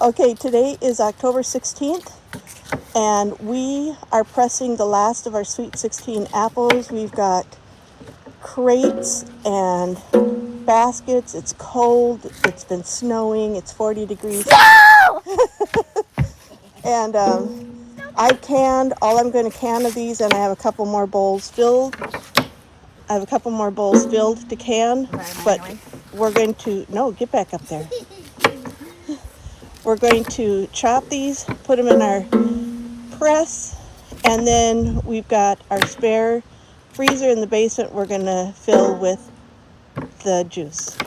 Okay, today is October 16th, and we are pressing the last of our Sweet 16 apples. We've got crates and baskets. It's cold. It's been snowing. It's 40 degrees. No! And I've canned, all I'm going to can of these, and I have a couple more bowls filled. I have a couple more bowls filled to can, but we're going to, no, get back up there. We're going to chop these, put them in our press, and then we've got our spare freezer in the basement we're going to fill with the juice.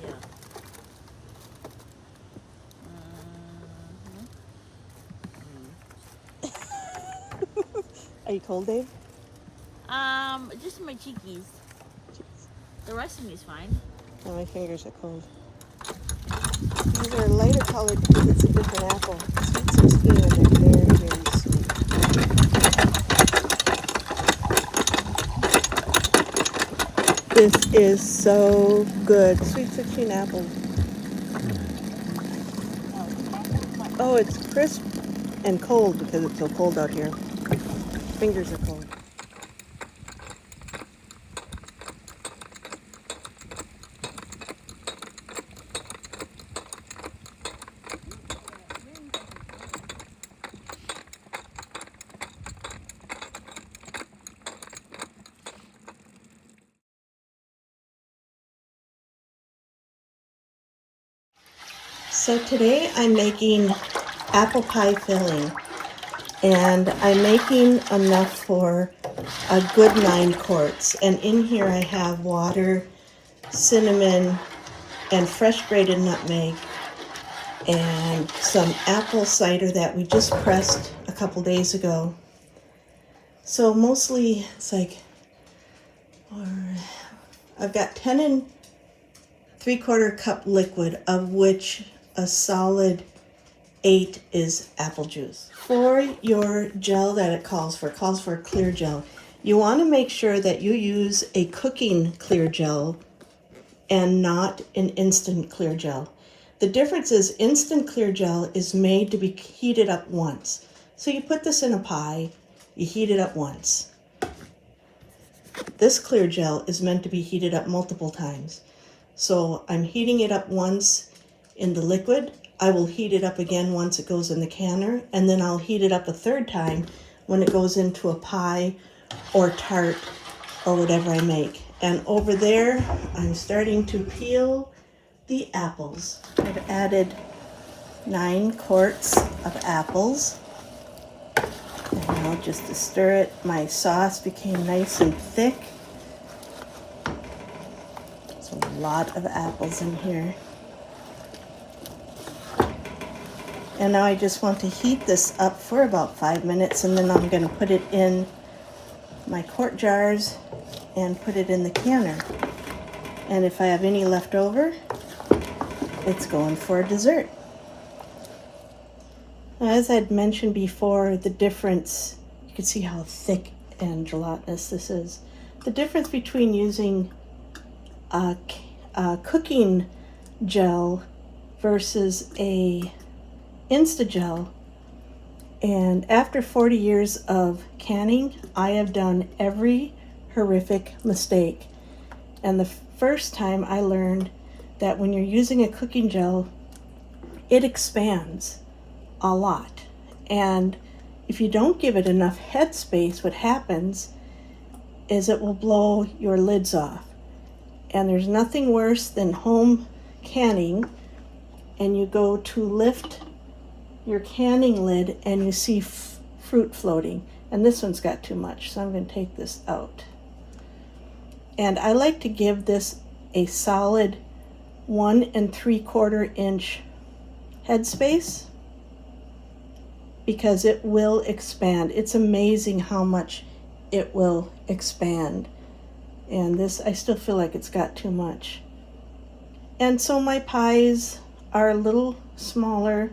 Yeah. Are you cold, Dave? Just my cheekies. Jeez. The rest of me is fine. Oh, my fingers are cold. These are lighter colored because it's a different apple. Sweet 16, and they're very, very sweet. This is so good. Sweet 16 apple. Oh, it's crisp and cold because it's so cold out here. Fingers are cold. So today I'm making apple pie filling, and I'm making enough for a good 9 quarts. And in here I have water, cinnamon, and fresh grated nutmeg, and some apple cider that we just pressed a couple days ago. So mostly it's like, I've got 10 3/4 cup liquid, of which a solid 8 is apple juice. For your gel that it calls for a clear gel. You want to make sure that you use a cooking clear gel and not an instant clear gel. The difference is instant clear gel is made to be heated up once. So you put this in a pie, you heat it up once. This clear gel is meant to be heated up multiple times. So I'm heating it up once in the liquid. I will heat it up again once it goes in the canner, and then I'll heat it up a third time when it goes into a pie or tart or whatever I make. And over there, I'm starting to peel the apples. I've added 9 quarts of apples. And now just to stir it, my sauce became nice and thick. There's a lot of apples in here. And now I just want to heat this up for about 5 minutes, and then I'm going to put it in my quart jars and put it in the canner. And if I have any left over, it's going for dessert. Now, as I'd mentioned before, the difference, you can see how thick and gelatinous this is. The difference between using a cooking gel versus a Instagel, and after 40 years of canning, I have done every horrific mistake. And the first time I learned that when you're using a cooking gel, it expands a lot. And if you don't give it enough headspace, what happens is it will blow your lids off. And there's nothing worse than home canning, and you go to lift your canning lid and you see fruit floating. And this one's got too much, so I'm going to take this out. And I like to give this a solid 1 3/4 inch headspace because it will expand. It's amazing how much it will expand. And this, I still feel like it's got too much. And so my pies are a little smaller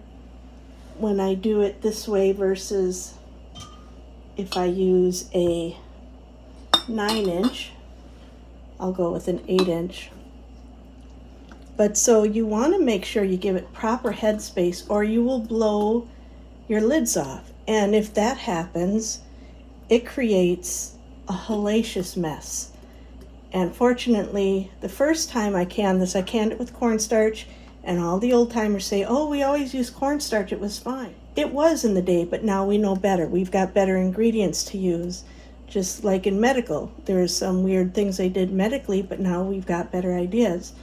when I do it this way versus if I use a 9-inch. I'll go with an 8-inch. But so you want to make sure you give it proper headspace or you will blow your lids off. And if that happens, it creates a hellacious mess. And fortunately, the first time I canned this, I canned it with cornstarch, and all the old timers say, oh, we always use cornstarch, it was fine. It was in the day, but now we know better. We've got better ingredients to use. Just like in medical, there's some weird things they did medically, but now we've got better ideas.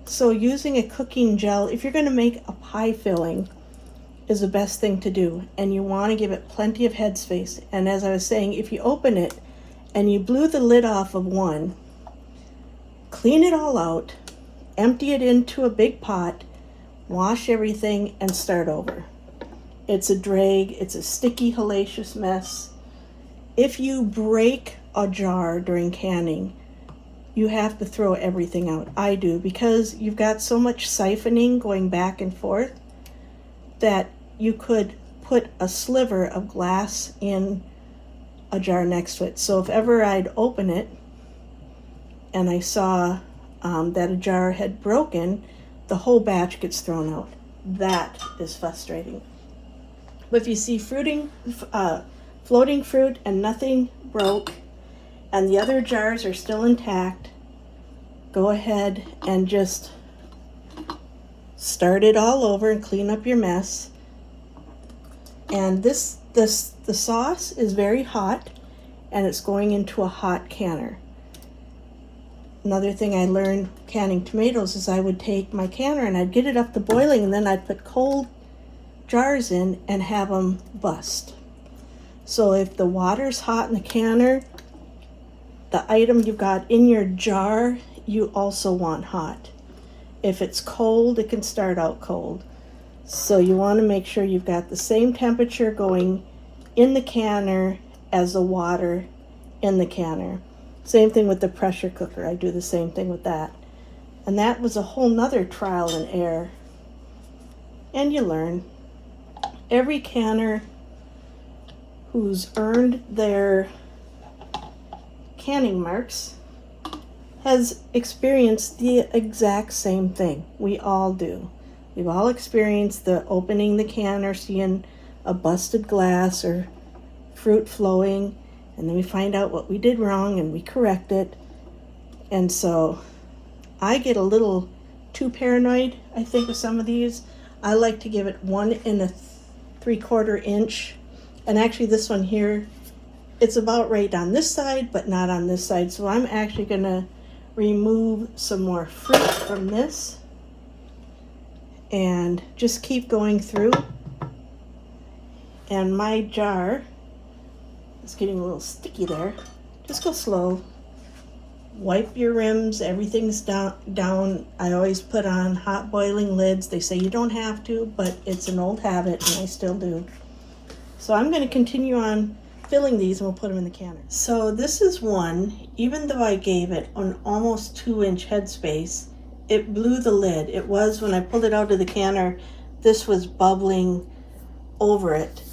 So using a cooking gel, if you're going to make a pie filling, is the best thing to do. And you want to give it plenty of headspace. And as I was saying, if you open it and you blew the lid off of one, clean it all out, empty it into a big pot, wash everything, and start over. It's a drag. It's a sticky, hellacious mess. If you break a jar during canning, you have to throw everything out. I do, because you've got so much siphoning going back and forth that you could put a sliver of glass in a jar next to it. So if ever I'd open it and I saw that a jar had broken, the whole batch gets thrown out. That is frustrating. But if you see floating fruit and nothing broke, and the other jars are still intact, go ahead and just start it all over and clean up your mess. And the sauce is very hot, and it's going into a hot canner. Another thing I learned canning tomatoes is I would take my canner and I'd get it up to boiling, and then I'd put cold jars in and have them bust. So if the water's hot in the canner, the item you've got in your jar, you also want hot. If it's cold, it can start out cold. So you want to make sure you've got the same temperature going in the canner as the water in the canner. Same thing with the pressure cooker. I do the same thing with that. And that was a whole nother trial and error. And you learn. Every canner who's earned their canning marks has experienced the exact same thing. We all do. We've all experienced the opening the can or seeing a busted glass or fruit flowing, and then we find out what we did wrong and we correct it. And so I get a little too paranoid, I think, with some of these. I like to give it 1 3/4 inch. And actually this one here, it's about right on this side, but not on this side. So I'm actually gonna remove some more fruit from this and just keep going through. And my jar is getting a little sticky there. Just go slow. Wipe your rims, everything's down. I always put on hot boiling lids. They say you don't have to, but it's an old habit and I still do. So I'm going to continue on filling these and we'll put them in the canner. So this is one, even though I gave it an almost 2-inch headspace, it blew the lid. It was, when I pulled it out of the canner, this was bubbling over it.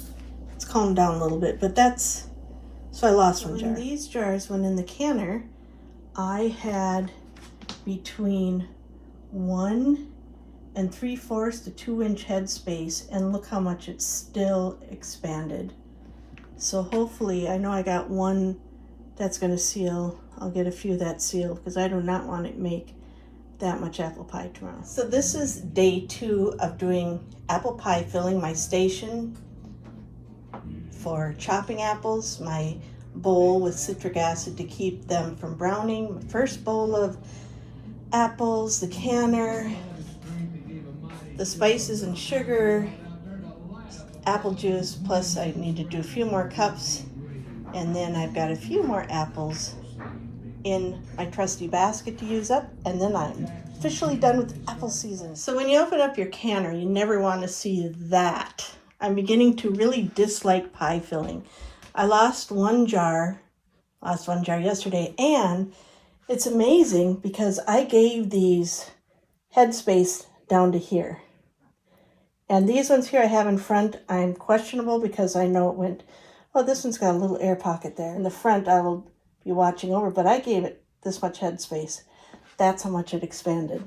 It's calmed down a little bit, but so I lost one jar. When these jars went in the canner, I had between 1 3/4 to 2-inch headspace, and look how much it's still expanded. So hopefully, I know I got one that's going to seal. I'll get a few that seal because I do not want to make that much apple pie tomorrow. So this is day 2 of doing apple pie filling. My station for chopping apples, my bowl with citric acid to keep them from browning, my first bowl of apples, the canner, the spices and sugar, apple juice, plus I need to do a few more cups, and then I've got a few more apples in my trusty basket to use up, and then I'm officially done with apple season. So when you open up your canner, you never want to see that. I'm beginning to really dislike pie filling. I lost one jar yesterday, and it's amazing because I gave these headspace down to here. And these ones here I have in front, I'm questionable because I know it went, oh, this one's got a little air pocket there. In the front, I will be watching over, but I gave it this much headspace. That's how much it expanded.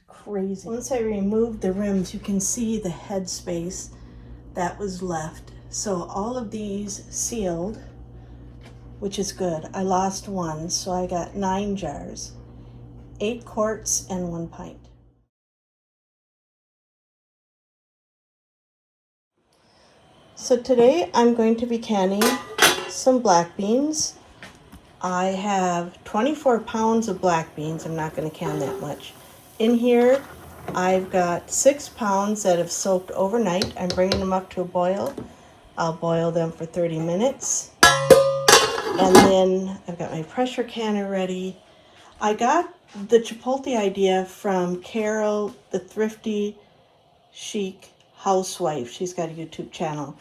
Crazy. Once I removed the rims, you can see the headspace that was left. So all of these sealed, which is good. I lost one, so I got 9 jars, 8 quarts and 1 pint. So today I'm going to be canning some black beans. I have 24 pounds of black beans. I'm not going to can that much. In here, I've got 6 pounds that have soaked overnight. I'm bringing them up to a boil. I'll boil them for 30 minutes. And then I've got my pressure canner ready. I got the chipotle idea from Carol, the Thrifty Chic Housewife. She's got a YouTube channel.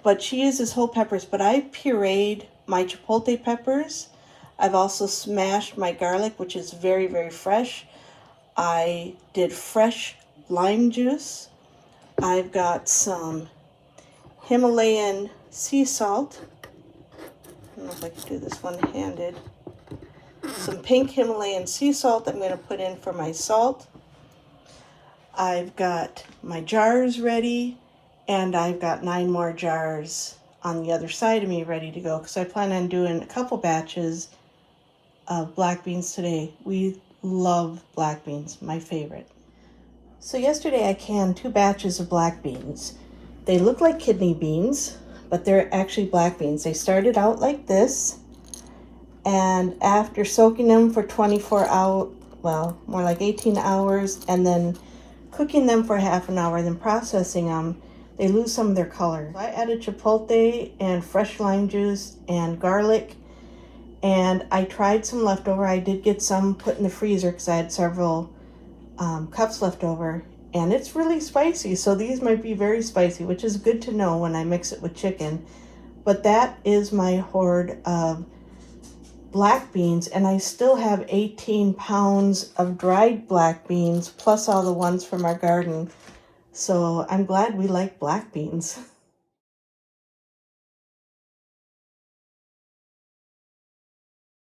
But she uses whole peppers, but I pureed my chipotle peppers. I've also smashed my garlic, which is very, very fresh. I did fresh lime juice. I've got some Himalayan sea salt. I don't know if I can do this one-handed. Some pink Himalayan sea salt I'm going to put in for my salt. I've got my jars ready, and I've got 9 more jars on the other side of me ready to go because I plan on doing a couple batches of black beans today. We love black beans, my favorite. So yesterday I canned 2 batches of black beans. They look like kidney beans, but they're actually black beans. They started out like this, and after soaking them for 24 hours, well, more like 18 hours, and then cooking them for half an hour, then processing them, they lose some of their color. I added chipotle and fresh lime juice and garlic, and I tried some leftover. I did get some put in the freezer because I had several cups left over, and it's really spicy, so these might be very spicy, which is good to know when I mix it with chicken. But that is my hoard of black beans, and I still have 18 pounds of dried black beans plus all the ones from our garden. So I'm glad we like black beans.